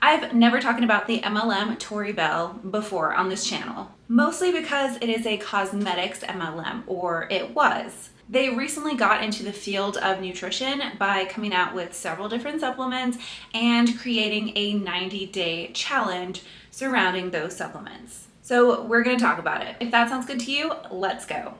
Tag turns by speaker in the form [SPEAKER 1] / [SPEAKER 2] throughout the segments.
[SPEAKER 1] I've never talked about the MLM Tori Belle before on this channel, mostly because it is a cosmetics MLM, or it was. They recently got into the field of nutrition by coming out with several different supplements and creating a 90-day challenge surrounding those supplements. So we're going to talk about it. If that sounds good to you, let's go.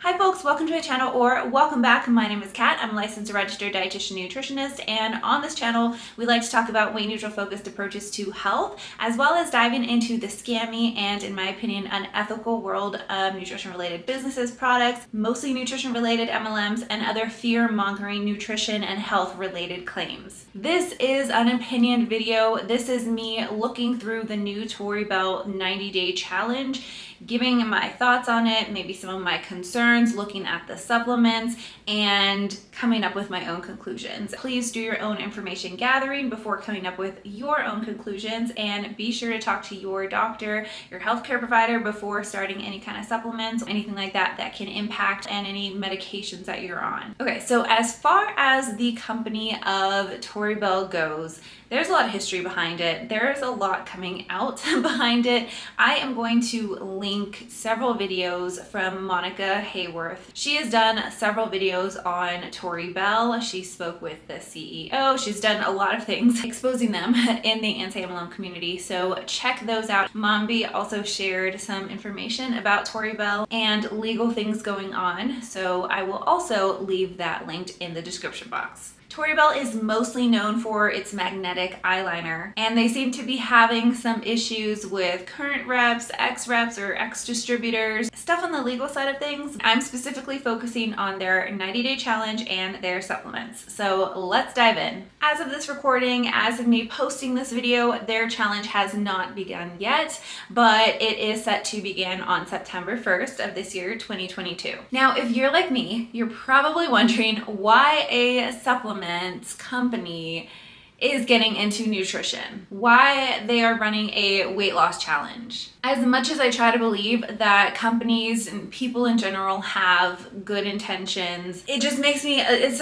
[SPEAKER 1] Hi folks, welcome to my channel, or welcome back. My name is Kat. I'm a licensed registered dietitian nutritionist, and on this channel we like to talk about weight neutral focused approaches to health, as well as diving into the scammy and, in my opinion, unethical world of nutrition related businesses, products, mostly nutrition related MLMs, and other fear mongering nutrition and health related claims. This is an opinion video. This is me looking through the new Tori Belle 90-day challenge, giving my thoughts on it, maybe some of my concerns, looking at the supplements, and coming up with my own conclusions. Please do your own information gathering before coming up with your own conclusions, and be sure to talk to your doctor, your healthcare provider, before starting any kind of supplements, anything like that that can impact, and any medications that you're on. Okay, so as far as the company of Tori Belle goes, there's a lot of history behind it. There's a lot coming out behind it. I am going to link several videos from Monica Hayworth. She has done several videos on Tori Belle. She spoke with the CEO. She's done a lot of things exposing them in the ANTIMLM community, so check those out. Mombi also shared some information about Tori Belle and legal things going on, so I will also leave that linked in the description box. Tori Belle is mostly known for its magnetic eyeliner, and they seem to be having some issues with current reps, ex-reps, or ex-distributors, stuff on the legal side of things. I'm specifically focusing on their 90-day challenge and their supplements. So let's dive in. As of this recording, as of me posting this video, their challenge has not begun yet, but it is set to begin on September 1st of this year, 2022. Now, if you're like me, you're probably wondering why a supplement company is getting into nutrition, why they are running a weight loss challenge. As much as I try to believe that companies and people in general have good intentions, it just makes me, it's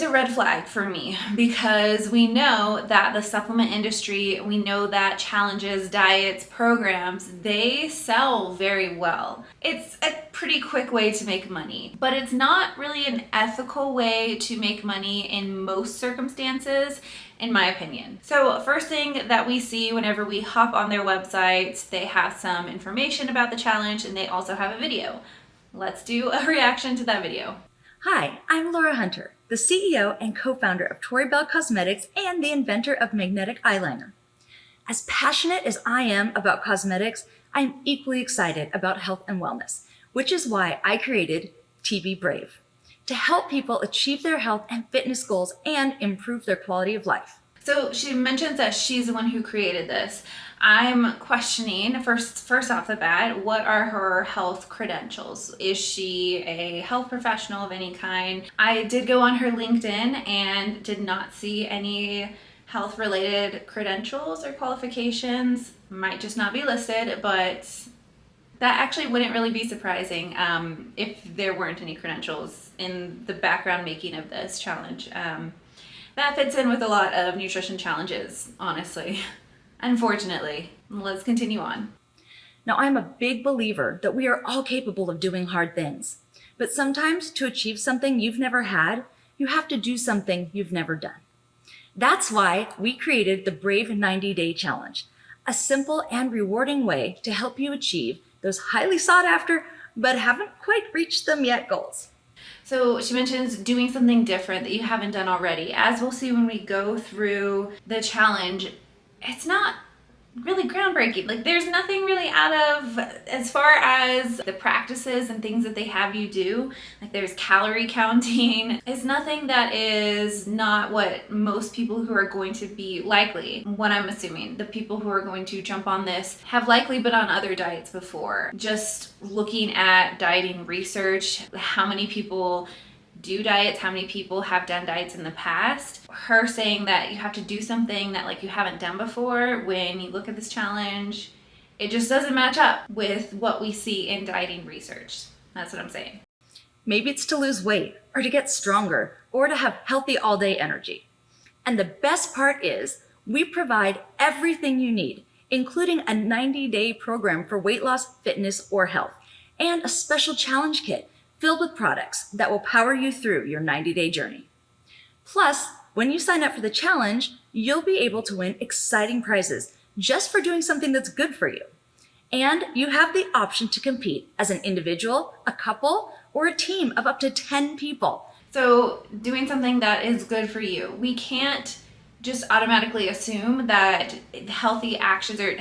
[SPEAKER 1] a red flag for me, because we know that the supplement industry, we know that challenges, diets, programs, they sell very well. It's a pretty quick way to make money, but it's not really an ethical way to make money in most circumstances, in my opinion. So first thing that we see whenever we hop on their website, they have some information about the challenge, and they also have a video. Let's do a reaction to that video.
[SPEAKER 2] Hi, I'm Laura Hunter, the CEO and co-founder of Tori Belle Cosmetics and the inventor of magnetic eyeliner. As passionate as I am about cosmetics, I'm equally excited about health and wellness, which is why I created TV Brave, to help people achieve their health and fitness goals and improve their quality of life.
[SPEAKER 1] So she mentions that she's the one who created this. I'm questioning, first off the bat, what are her health credentials? Is she a health professional of any kind? I did go on her LinkedIn and did not see any health related credentials or qualifications. Might just not be listed, but that actually wouldn't really be surprising if there weren't any credentials in the background making of this challenge. That fits in with a lot of nutrition challenges, honestly. Unfortunately. Let's continue on.
[SPEAKER 2] Now, I'm a big believer that we are all capable of doing hard things, but sometimes to achieve something you've never had, you have to do something you've never done. That's why we created the Brave 90-Day Challenge, a simple and rewarding way to help you achieve those highly sought after, but haven't quite reached them yet goals.
[SPEAKER 1] So she mentions doing something different that you haven't done already. As we'll see when we go through the challenge, it's not really groundbreaking. Like, there's nothing really out of, as far as the practices and things that they have you do, like there's calorie counting. It's nothing that is not what most people who are going to be likely, what I'm assuming, the people who are going to jump on this have likely been on other diets before. Just looking at dieting research, how many people do diets, how many people have done diets in the past. Her saying that you have to do something that like you haven't done before, when you look at this challenge, It just doesn't match up with what we see in dieting research. That's what I'm saying.
[SPEAKER 2] Maybe it's to lose weight, or to get stronger, or to have healthy all-day energy. And the best part is, we provide everything you need, including a 90-day program for weight loss, fitness, or health, and a special challenge kit filled with products that will power you through your 90-day journey. Plus, when you sign up for the challenge, you'll be able to win exciting prizes just for doing something that's good for you. And you have the option to compete as an individual, a couple, or a team of up to 10 people.
[SPEAKER 1] So doing something that is good for you. We can't just automatically assume that healthy actions or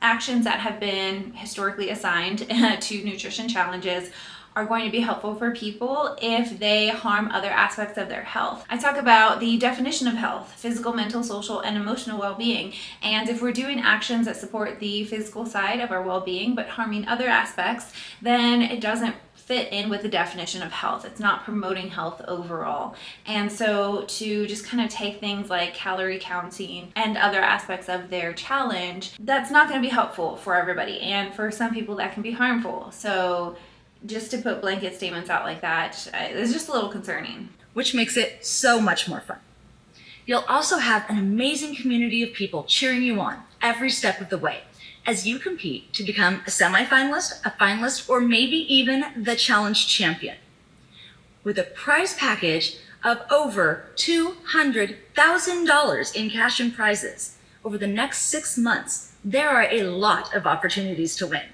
[SPEAKER 1] actions that have been historically assigned to nutrition challenges are going to be helpful for people if they harm other aspects of their health. I talk about the definition of health: physical, mental, social, and emotional well-being. And if we're doing actions that support the physical side of our well-being but harming other aspects, then it doesn't fit in with the definition of health. It's not promoting health overall. And so to just kind of take things like calorie counting and other aspects of their challenge, that's not going to be helpful for everybody. And for some people that can be harmful. So just to put blanket statements out like that is just a little concerning.
[SPEAKER 2] Which makes it so much more fun. You'll also have an amazing community of people cheering you on every step of the way as you compete to become a semifinalist, a finalist, or maybe even the challenge champion. With a prize package of over $200,000 in cash and prizes over the next 6 months, there are a lot of opportunities to win.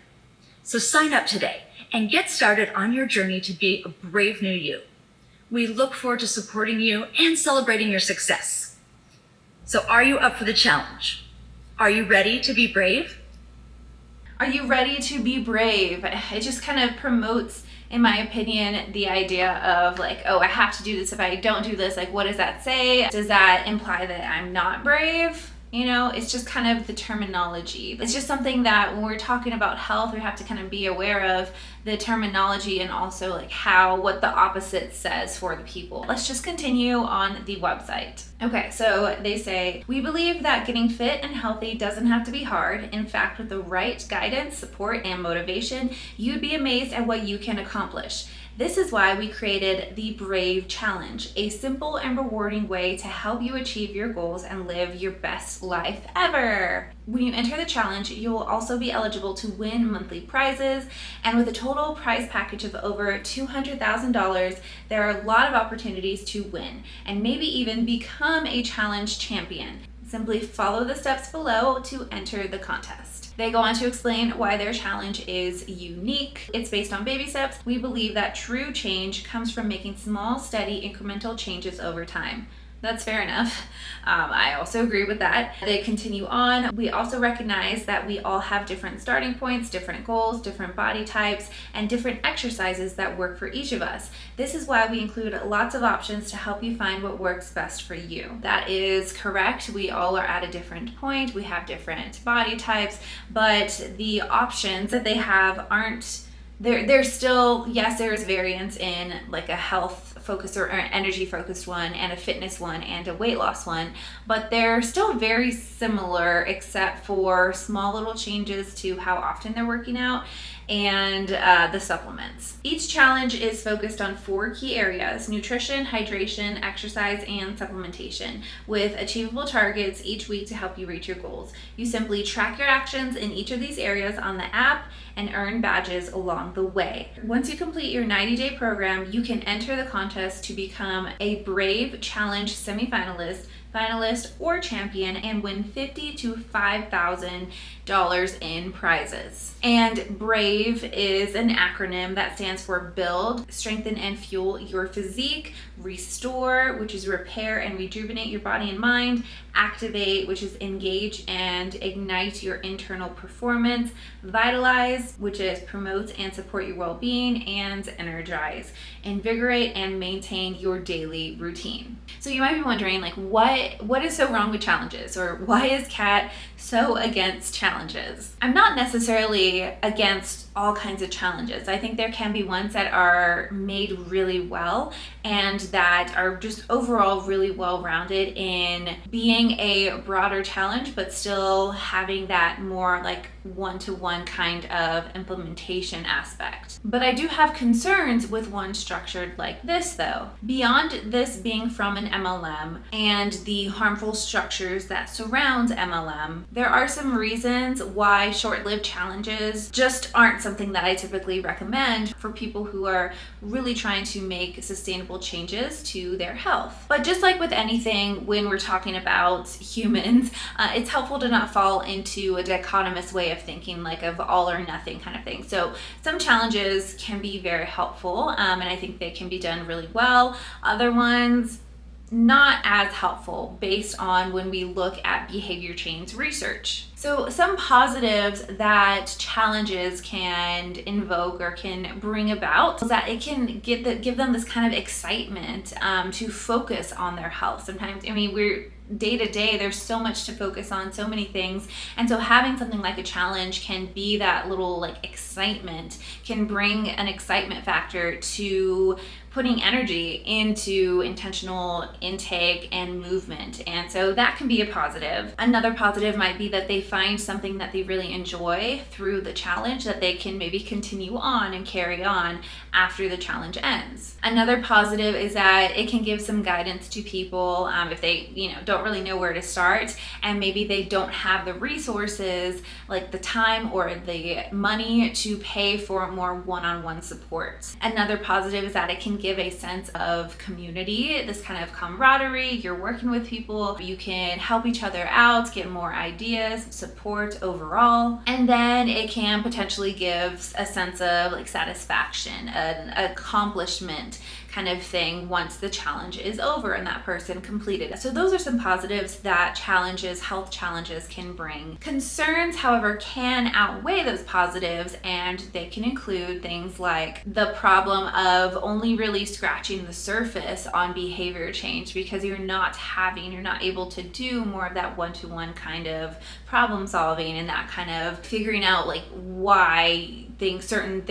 [SPEAKER 2] So sign up today and get started on your journey to be a brave new you. We look forward to supporting you and celebrating your success. So are you up for the challenge? Are you ready to be brave?
[SPEAKER 1] Are you ready to be brave? It just kind of promotes, in my opinion, the idea of like, oh, I have to do this. If I don't do this, like, what does that say? Does that imply that I'm not brave? You know, it's just kind of the terminology. It's just something that when we're talking about health, we have to kind of be aware of the terminology and also like what the opposite says for the people. Let's just continue on the website. Okay, so they say, we believe that getting fit and healthy doesn't have to be hard. In fact, with the right guidance, support, and motivation, you'd be amazed at what you can accomplish. This is why we created the Brave Challenge, a simple and rewarding way to help you achieve your goals and live your best life ever. When you enter the challenge, you will also be eligible to win monthly prizes, and with a total prize package of over $200,000, there are a lot of opportunities to win and maybe even become a challenge champion. Simply follow the steps below to enter the contest. They go on to explain why their challenge is unique. It's based on baby steps. We believe that true change comes from making small, steady, incremental changes over time. That's fair enough. I also agree with that. They continue on. We also recognize that we all have different starting points, different goals, different body types, and different exercises that work for each of us. This is why we include lots of options to help you find what works best for you. That is correct. We all are at a different point. We have different body types, but the options that they have aren't there's still, yes, there is variance in like a health focused or an energy focused one and a fitness one and a weight loss one, but they're still very similar except for small little changes to how often they're working out and the supplements. Each challenge is focused on 4 key areas: nutrition, hydration, exercise, and supplementation, with achievable targets each week to help you reach your goals. You simply track your actions in each of these areas on the app and earn badges along the way. Once you complete your 90-day program, you can enter the contest to become a Brave Challenge semifinalist, finalist, or champion and win $50,000 to $5,000 in prizes. And BRAVE is an acronym that stands for Build, Strengthen, and Fuel Your Physique; Restore, which is repair and rejuvenate your body and mind; Activate, which is engage and ignite your internal performance; Vitalize, which is promote and support your well-being; and Energize, invigorate and maintain your daily routine. So you might be wondering, like, what what is so wrong with challenges, or why is Kat so against challenges? I'm not necessarily against all kinds of challenges. I think there can be ones that are made really well and that are just overall really well-rounded in being a broader challenge, but still having that more like one-to-one kind of implementation aspect. But I do have concerns with one structured like this though. Beyond this being from an MLM and the harmful structures that surround MLM, there are some reasons why short-lived challenges just aren't something that I typically recommend for people who are really trying to make sustainable changes to their health. But just like with anything, when we're talking about humans, it's helpful to not fall into a dichotomous way of thinking, like of all or nothing kind of thing. So some challenges can be very helpful, and I think they can be done really well. Other ones, not as helpful based on when we look at behavior change research. So some positives that challenges can invoke or can bring about is that it can give them this kind of excitement to focus on their health. Sometimes, I mean, we're day to day, there's so much to focus on, so many things. And so having something like a challenge can be that little like excitement, can bring an excitement factor to putting energy into intentional intake and movement. And so that can be a positive. Another positive might be that they find something that they really enjoy through the challenge that they can maybe continue on and carry on after the challenge ends. Another positive is that it can give some guidance to people if they, don't really know where to start, and maybe they don't have the resources, like the time or the money to pay for more one-on-one support. Another positive is that it can give a sense of community, this kind of camaraderie. You're working with people, you can help each other out, get more ideas, support overall. And then it can potentially give a sense of like satisfaction, an accomplishment kind of thing once the challenge is over and that person completed it. So those are some positives that health challenges can bring. Concerns, however, can outweigh those positives, and they can include things like the problem of only really scratching the surface on behavior change, because you're not able to do more of that one-to-one kind of problem solving and that kind of figuring out like why certain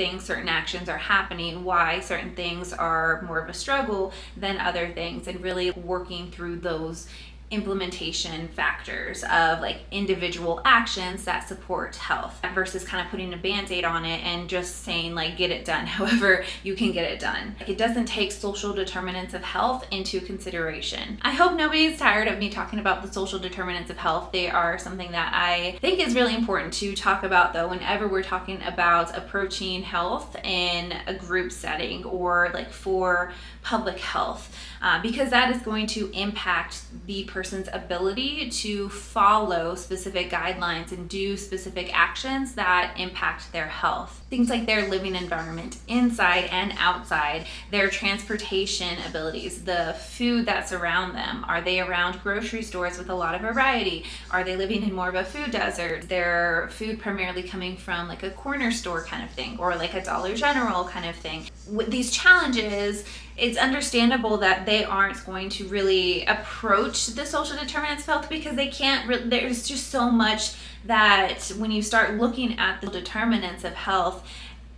[SPEAKER 1] actions are happening, why certain things are more of a struggle than other things, and really working through those implementation factors of like individual actions that support health versus kind of putting a band-aid on it and just saying like get it done however you can get it done. It doesn't take social determinants of health into consideration. I hope nobody's tired of me talking about the social determinants of health. They are something that I think is really important to talk about though whenever we're talking about approaching health in a group setting or like for public health, because that is going to impact the person's ability to follow specific guidelines and do specific actions that impact their health. Things like their living environment, inside and outside, their transportation abilities, the food that's around them. Are they around grocery stores with a lot of variety? Are they living in more of a food desert? Their food primarily coming from like a corner store kind of thing or like a Dollar General kind of thing. With these challenges, it's understandable that they aren't going to really approach the social determinants of health because they can't there's just so much that when you start looking at the determinants of health,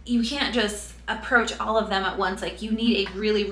[SPEAKER 1] you can't just approach all of them at once. Like you need a really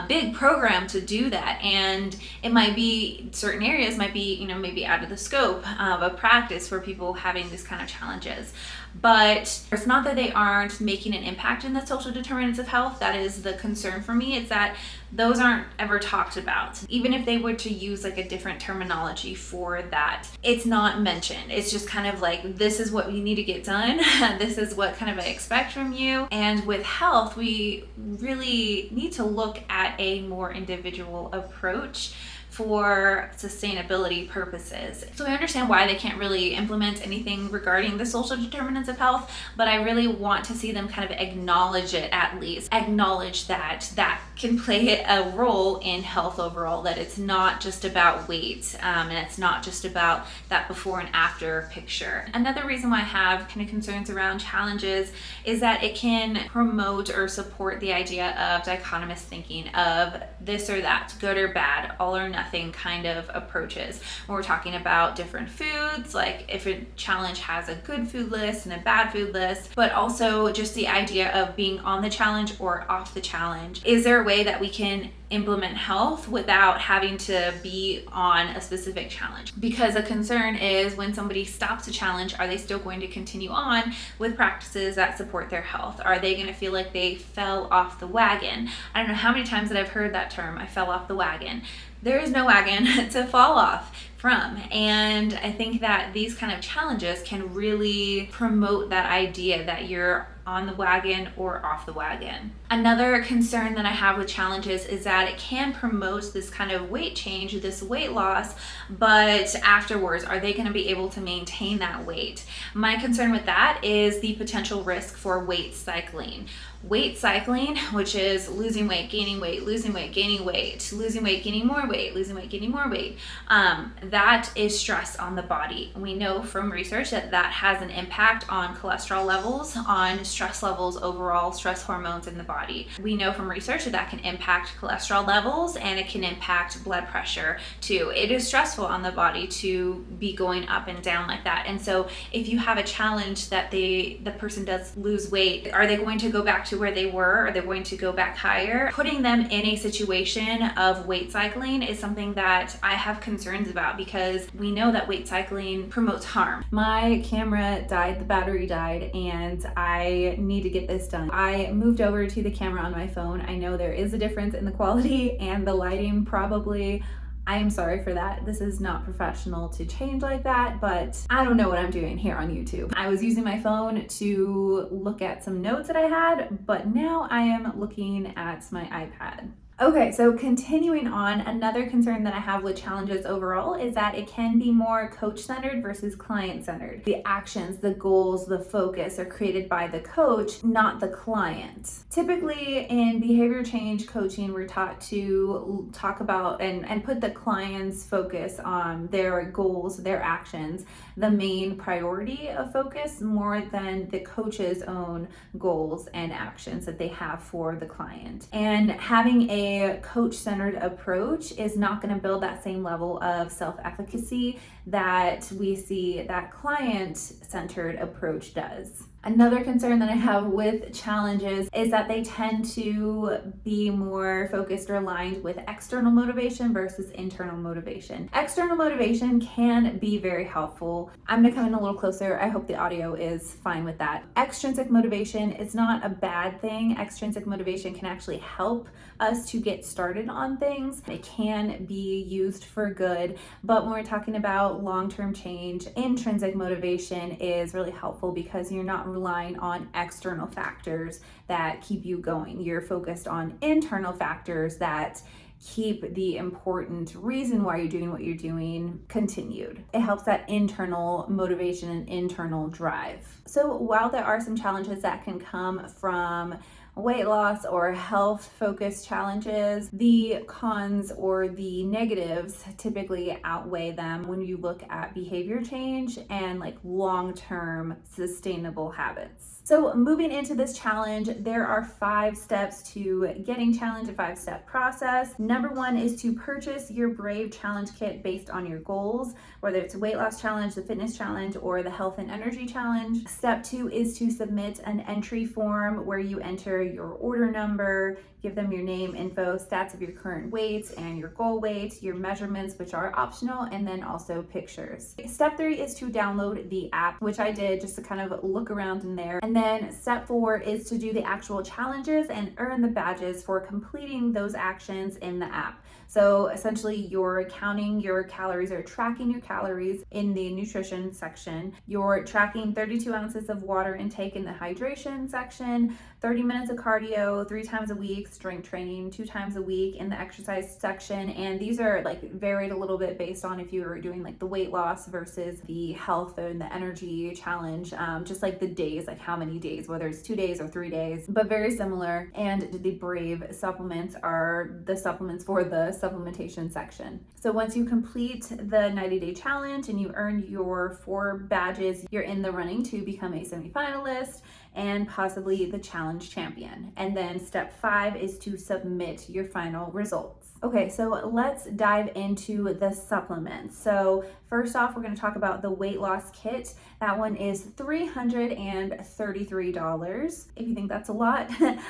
[SPEAKER 1] big program to do that, and it might be certain areas might be maybe out of the scope of a practice for people having these kind of challenges. But it's not that they aren't making an impact in the social determinants of health. That is the concern for me. It's that those aren't ever talked about. Even if they were to use like a different terminology for that, it's not mentioned. It's just kind of like, this is what you need to get done. This is what kind of I expect from you. And with health, we really need to look at a more individual approach for sustainability purposes. So I understand why they can't really implement anything regarding the social determinants of health, but I really want to see them kind of acknowledge it, at least acknowledge that that can play a role in health overall, that it's not just about weight and it's not just about that before and after picture. Another reason why I have kind of concerns around challenges is that it can promote or support the idea of dichotomous thinking of this or that, good or bad, all or nothing. nothing kind of approaches. When we're talking about different foods, like if a challenge has a good food list and a bad food list, but also just the idea of being on the challenge or off the challenge. Is there a way that we can implement health without having to be on a specific challenge? Because a concern is when somebody stops a challenge, are they still going to continue on with practices that support their health? Are they going to feel like they fell off the wagon? I don't know how many times that I've heard that term, I fell off the wagon. There is no wagon to fall off from. And I think that these kind of challenges can really promote that idea that you're on the wagon or off the wagon. Another concern that I have with challenges is that it can promote this kind of weight change, this weight loss, but afterwards, are they going to be able to maintain that weight? My concern with that is the potential risk for weight cycling. Weight cycling, which is losing weight, gaining weight, losing weight, gaining weight, losing weight, gaining more weight, losing weight, gaining more weight. That is stress on the body. We know from research that that has an impact on cholesterol levels, on stress levels, overall stress hormones in the body. We know from research that that can impact cholesterol levels and it can impact blood pressure too. It is stressful on the body to be going up and down like that. And so if you have a challenge that the person does lose weight, are they going to go back to where they were? Are they going to go back higher? Putting them in a situation of weight cycling is something that I have concerns about because we know that weight cycling promotes harm. My camera died, the battery died, and I need to get this done. I moved over to the camera on my phone. I know there is a difference in the quality and the lighting probably. I am sorry for that. This is not professional to change like that, but I don't know what I'm doing here on YouTube. I was using my phone to look at some notes that I had, but now I am looking at my iPad. Okay, so continuing on, another concern that I have with challenges overall is that it can be more coach-centered versus client-centered. The actions, the goals, the focus are created by the coach, not the client. Typically in behavior change coaching, we're taught to talk about and put the client's focus on their goals, their actions, the main priority of focus more than the coach's own goals and actions that they have for the client. And having a coach-centered approach is not going to build that same level of self-efficacy that we see that client-centered approach does. Another concern that I have with challenges is that they tend to be more focused or aligned with external motivation versus internal motivation. External motivation can be very helpful. I'm gonna come in a little closer. I hope the audio is fine with that. Extrinsic motivation is not a bad thing. Extrinsic motivation can actually help us to get started on things. It can be used for good, but when we're talking about long-term change, intrinsic motivation is really helpful because you're not relying on external factors that keep you going. You're focused on internal factors that keep the important reason why you're doing what you're doing continued. It helps that internal motivation and internal drive. So while there are some challenges that can come from weight loss or health focused challenges, the cons or the negatives typically outweigh them when you look at behavior change and like long-term sustainable habits. So moving into this challenge, there are 5 steps to getting challenged, a 5-step process. Number 1 is to purchase your Brave Challenge Kit based on your goals, whether it's a weight loss challenge, the fitness challenge, or the health and energy challenge. Step 2 is to submit an entry form where you enter your order number, give them your name, info, stats of your current weight and your goal weight, your measurements, which are optional, and then also pictures. Step 3 is to download the app, which I did just to kind of look around in there. And then step 4 is to do the actual challenges and earn the badges for completing those actions in the app. So essentially you're counting your calories or tracking your calories in the nutrition section. You're tracking 32 ounces of water intake in the hydration section, 30 minutes of cardio 3 times a week, strength training 2 times a week in the exercise section. And these are like varied a little bit based on if you are doing like the weight loss versus the health and the energy challenge, just like the days, like how many days, whether it's 2 days or 3 days, but very similar. And the Brave supplements are the supplements for the supplementation section. So once you complete the 90-day challenge and you earn your 4 badges, you're in the running to become a semifinalist. and possibly the challenge champion. And then step 5 is to submit your final results. Okay, so let's dive into the supplements. So first off, we're going to talk about the weight loss kit. That one is $333. If you think that's a lot,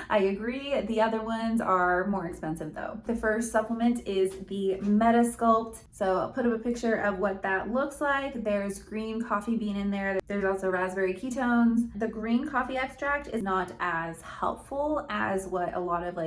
[SPEAKER 1] I agree. The other ones are more expensive though. The first supplement is the Metasculpt. So I'll put up a picture of what that looks like. There's green coffee bean in there. There's also raspberry ketones. The green coffee extract is not as helpful as what a lot of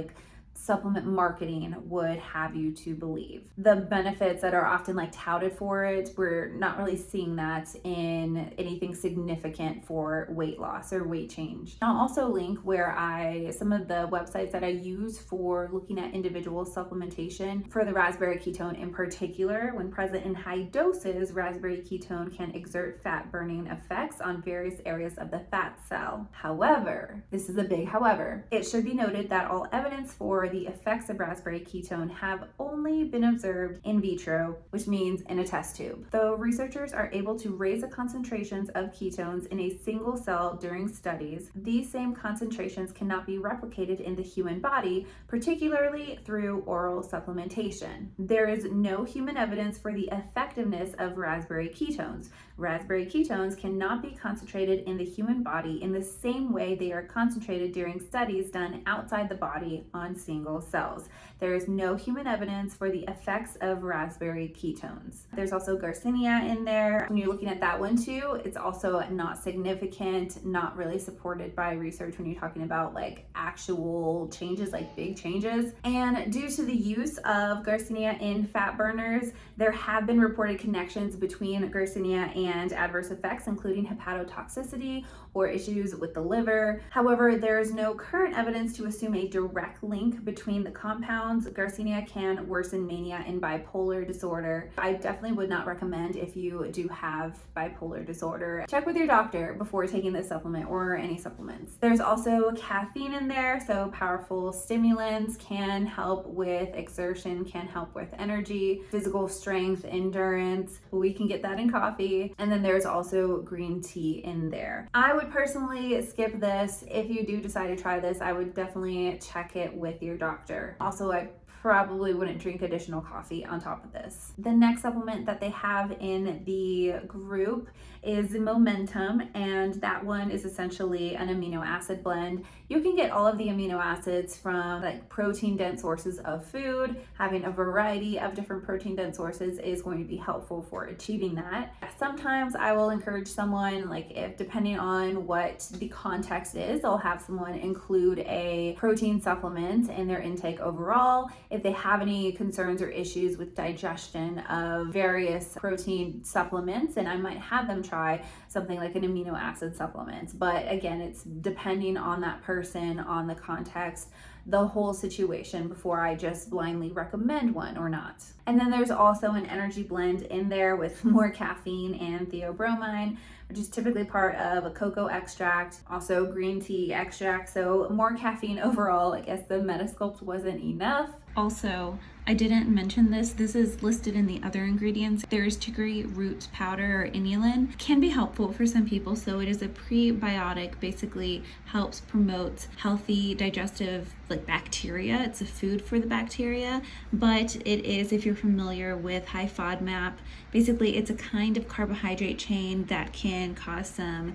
[SPEAKER 1] supplement marketing would have you to believe. The benefits that are often touted for it, we're not really seeing that in anything significant for weight loss or weight change. I'll also link some of the websites that I use for looking at individual supplementation for the raspberry ketone in particular. When present in high doses, raspberry ketone can exert fat burning effects on various areas of the fat cell. However, this is a big however, it should be noted that all evidence for the effects of raspberry ketone have only been observed in vitro, which means in a test tube. Though researchers are able to raise the concentrations of ketones in a single cell during studies, these same concentrations cannot be replicated in the human body, particularly through oral supplementation. There is no human evidence for the effectiveness of raspberry ketones. Raspberry ketones cannot be concentrated in the human body in the same way they are concentrated during studies done outside the body on single cells. There is no human evidence for the effects of raspberry ketones. There's also Garcinia in there. When you're looking at that one too, it's also not significant, not really supported by research when you're talking about actual changes, big changes. And due to the use of Garcinia in fat burners, there have been reported connections between Garcinia and adverse effects, including hepatotoxicity or issues with the liver. However, there is no current evidence to assume a direct link between the compounds. Garcinia can worsen mania in bipolar disorder. I definitely would not recommend, if you do have bipolar disorder, check with your doctor before taking this supplement or any supplements. There's also caffeine in there, so powerful stimulants can help with exertion, can help with energy, physical strength, endurance. We can get that in coffee. And then there's also green tea in there. I would personally skip this. If you do decide to try this, I would definitely check it with your doctor. Also, I probably wouldn't drink additional coffee on top of this. The next supplement that they have in the group is Momentum, and that one is essentially an amino acid blend. You can get all of the amino acids from protein dense sources of food. Having a variety of different protein dense sources is going to be helpful for achieving that. Sometimes I will encourage someone, if depending on what the context is, I'll have someone include a protein supplement in their intake overall if they have any concerns or issues with digestion of various protein supplements, and I might have them try something like an amino acid supplement. But again, it's depending on that person, on the context, the whole situation before I just blindly recommend one or not. And then there's also an energy blend in there with more caffeine and theobromine, which is typically part of a cocoa extract, also green tea extract. So more caffeine overall. I guess the Metasculpt wasn't enough. Also, I didn't mention this is listed in the other ingredients. There's chicory root powder or inulin. Can be helpful for some people. So it is a prebiotic, basically helps promote healthy digestive bacteria. It's a food for the bacteria, but it is, if you're familiar with high FODMAP, basically it's a kind of carbohydrate chain that can cause some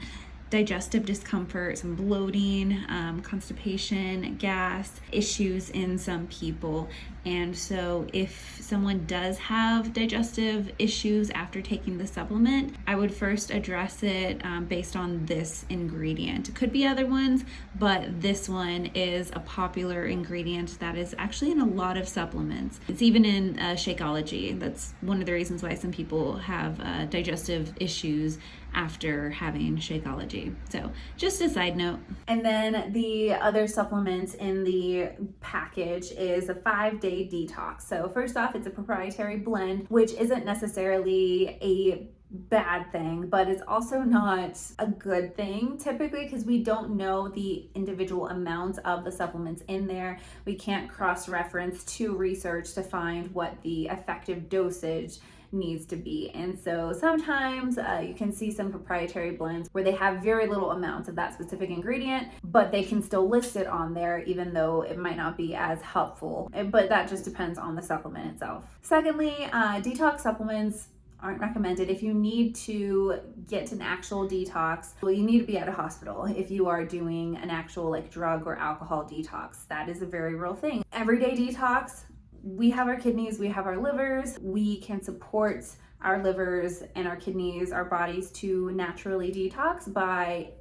[SPEAKER 1] digestive discomfort, some bloating, constipation, gas issues in some people. And so if someone does have digestive issues after taking the supplement, I would first address it based on this ingredient. It could be other ones, but this one is a popular ingredient that is actually in a lot of supplements. It's even in Shakeology. That's one of the reasons why some people have digestive issues after having Shakeology. So just a side note. And then the other supplement in the package is a 5-day detox. So first off, it's a proprietary blend, which isn't necessarily a bad thing, but it's also not a good thing typically because we don't know the individual amounts of the supplements in there. We can't cross-reference to research to find what the effective dosage needs to be. And so sometimes you can see some proprietary blends where they have very little amounts of that specific ingredient, but they can still list it on there even though it might not be as helpful. But that just depends on the supplement itself. Secondly, detox supplements aren't recommended if you need to get an actual detox. Well, you need to be at a hospital if you are doing an actual like drug or alcohol detox. That is a very real thing. Everyday detox, we have our kidneys, we have our livers, we can support our livers and our kidneys, our bodies to naturally detox by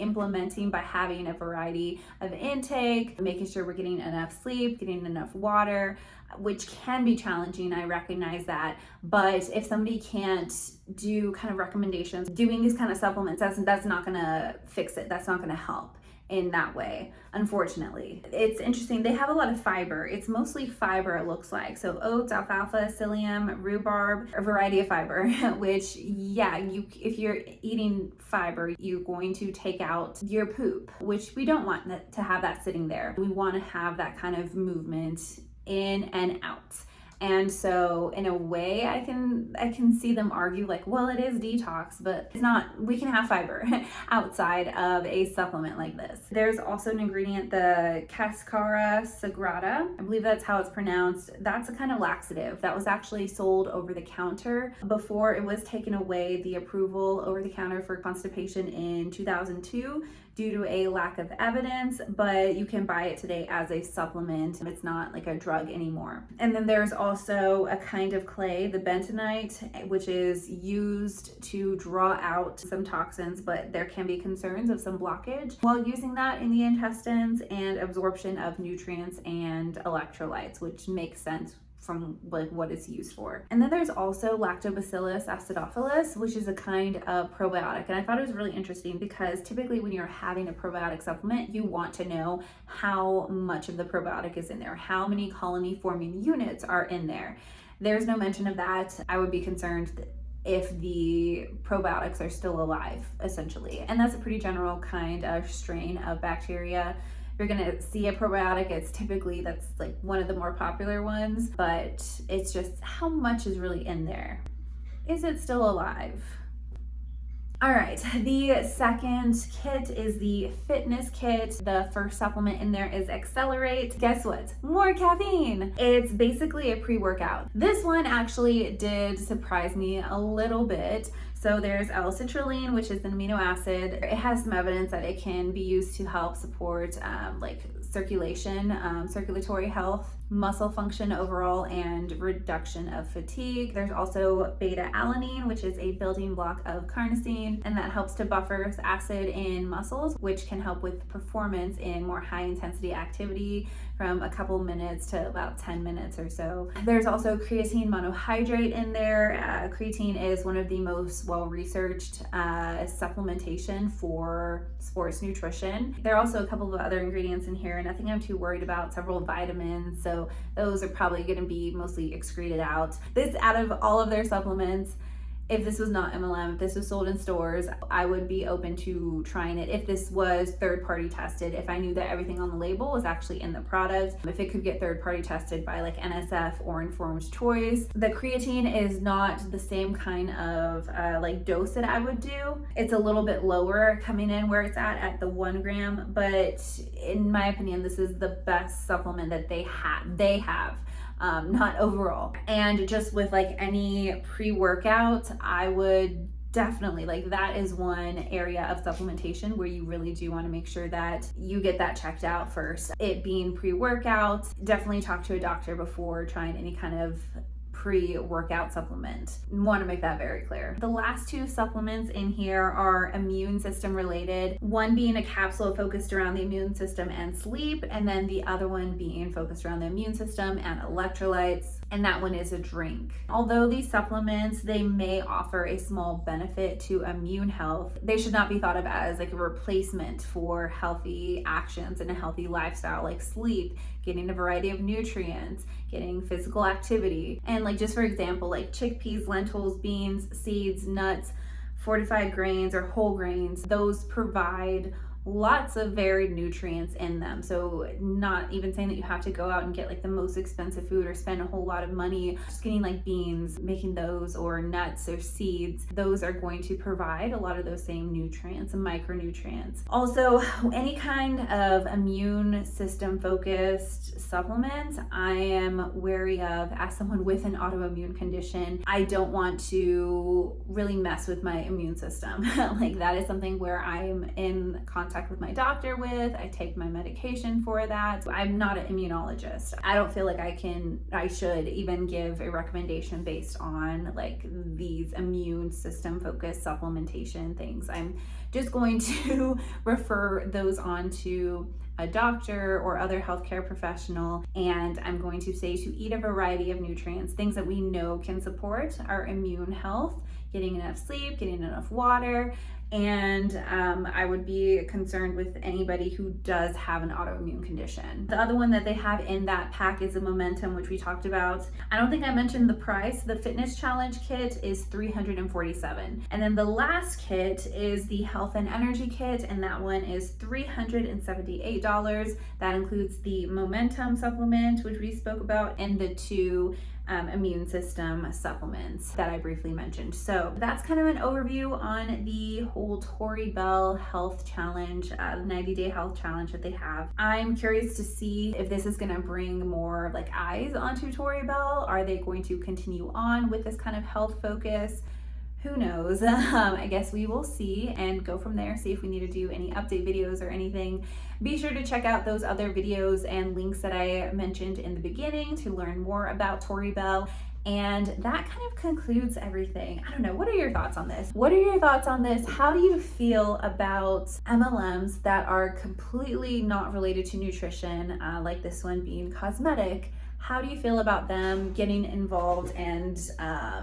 [SPEAKER 1] having a variety of intake, making sure we're getting enough sleep, getting enough water, which can be challenging, I recognize that. But if somebody can't do kind of recommendations, doing these kind of supplements, that's not gonna fix it. That's not gonna help in that way, unfortunately. It's interesting, they have a lot of fiber. It's mostly fiber, it looks like. So oats, alfalfa, psyllium, rhubarb, a variety of fiber, which if you're eating fiber, you're going to take out your poop, which we don't want to have that sitting there. We want to have that kind of movement in and out. And so in a way I can see them argue like, well, it is detox, but it's not. We can have fiber outside of a supplement like this. There's also an ingredient, the Cascara sagrada, I believe that's how it's pronounced. That's a kind of laxative that was actually sold over the counter before it was taken away, the approval over the counter for constipation in 2002 due to a lack of evidence, but you can buy it today as a supplement. It's not like a drug anymore. And then there's also a kind of clay, the bentonite, which is used to draw out some toxins, but there can be concerns of some blockage while using that in the intestines and absorption of nutrients and electrolytes, which makes sense from like what it's used for. And then there's also Lactobacillus acidophilus, which is a kind of probiotic. And I thought it was really interesting because typically when you're having a probiotic supplement, you want to know how much of the probiotic is in there, how many colony forming units are in there. There's no mention of that. I would be concerned if the probiotics are still alive, essentially. And that's a pretty general kind of strain of bacteria. You're gonna see a probiotic, it's typically, that's like one of the more popular ones, but it's just how much is really in there. Is it still alive? All right, the second kit is the fitness kit. The first supplement in there is Accelerate. Guess what? More caffeine. It's basically a pre-workout. This one actually did surprise me a little bit. So there's L-citrulline, which is an amino acid. It has some evidence that it can be used to help support like circulation, circulatory health, muscle function overall, and reduction of fatigue. There's also beta-alanine, which is a building block of carnosine, and that helps to buffer acid in muscles, which can help with performance in more high intensity activity from a couple minutes to about 10 minutes or so. There's also creatine monohydrate in there. Creatine is one of the most well-researched supplementation for sports nutrition. There are also a couple of other ingredients in here, nothing I'm too worried about, several vitamins, so those are probably gonna be mostly excreted out. This, out of all of their supplements, if this was not MLM, if this was sold in stores, I would be open to trying it if this was third-party tested, if I knew that everything on the label was actually in the product, if it could get third-party tested by like NSF or Informed Choice. The creatine is not the same kind of like dose that I would do. It's a little bit lower coming in where it's at the 1 gram, but in my opinion, this is the best supplement that they have. Not overall. And just with like any pre-workout, I would definitely, like, that is one area of supplementation where you really do want to make sure that you get that checked out first. It being pre-workout, definitely talk to a doctor before trying any kind of pre-workout supplement. Want to make that very clear. The last two supplements in here are immune system related, one being a capsule focused around the immune system and sleep, and then the other one being focused around the immune system and electrolytes, and that one is a drink. Although these supplements, they may offer a small benefit to immune health, they should not be thought of as like a replacement for healthy actions and a healthy lifestyle like sleep, getting a variety of nutrients, getting physical activity. And like, just for example, like chickpeas, lentils, beans, seeds, nuts, fortified grains or whole grains, those provide lots of varied nutrients in them. So not even saying that you have to go out and get like the most expensive food or spend a whole lot of money just getting like beans, making those, or nuts or seeds. Those are going to provide a lot of those same nutrients and micronutrients. Also, any kind of immune system focused supplements, I am wary of. As someone with an autoimmune condition, I don't want to really mess with my immune system. Like that is something where I'm in contact with my doctor with. I take my medication for that. I'm not an immunologist. I don't feel like I should even give a recommendation based on like these immune system focused supplementation things. I'm just going to refer those on to a doctor or other healthcare professional, and I'm going to say to eat a variety of nutrients, things that we know can support our immune health, getting enough sleep, getting enough water, and I would be concerned with anybody who does have an autoimmune condition. The other one that they have in that pack is a Momentum, which we talked about. I don't think I mentioned the price. The Fitness Challenge kit is $347. And then the last kit is the Health and Energy kit, and that one is $378. That includes the Momentum supplement, which we spoke about, and the two immune system supplements that I briefly mentioned. So that's kind of an overview on the whole Tori Belle Health Challenge, the 90-day health challenge that they have. I'm curious to see if this is going to bring more like eyes onto Tori Belle. Are they going to continue on with this kind of health focus? Who knows? I guess we will see and go from there, see if we need to do any update videos or anything. Be sure to check out those other videos and links that I mentioned in the beginning to learn more about Tori Belle. And that kind of concludes everything. I don't know, what are your thoughts on this? What are your thoughts on this? How do you feel about MLMs that are completely not related to nutrition, like this one being cosmetic? How do you feel about them getting involved and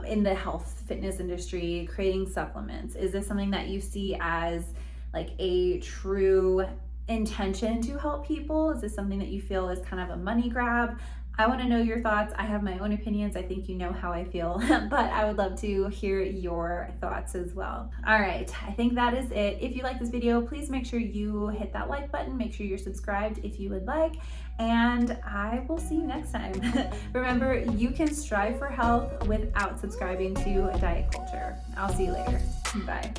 [SPEAKER 1] in the health fitness industry, creating supplements? Is this something that you see as like a true intention to help people? Is this something that you feel is kind of a money grab? I want to know your thoughts. I have my own opinions. I think you know how I feel, but I would love to hear your thoughts as well. All right, I think that is it. If you like this video, please make sure you hit that like button. Make sure you're subscribed if you would like, and I will see you next time. Remember, you can strive for health without subscribing to diet culture. I'll see you later. Bye.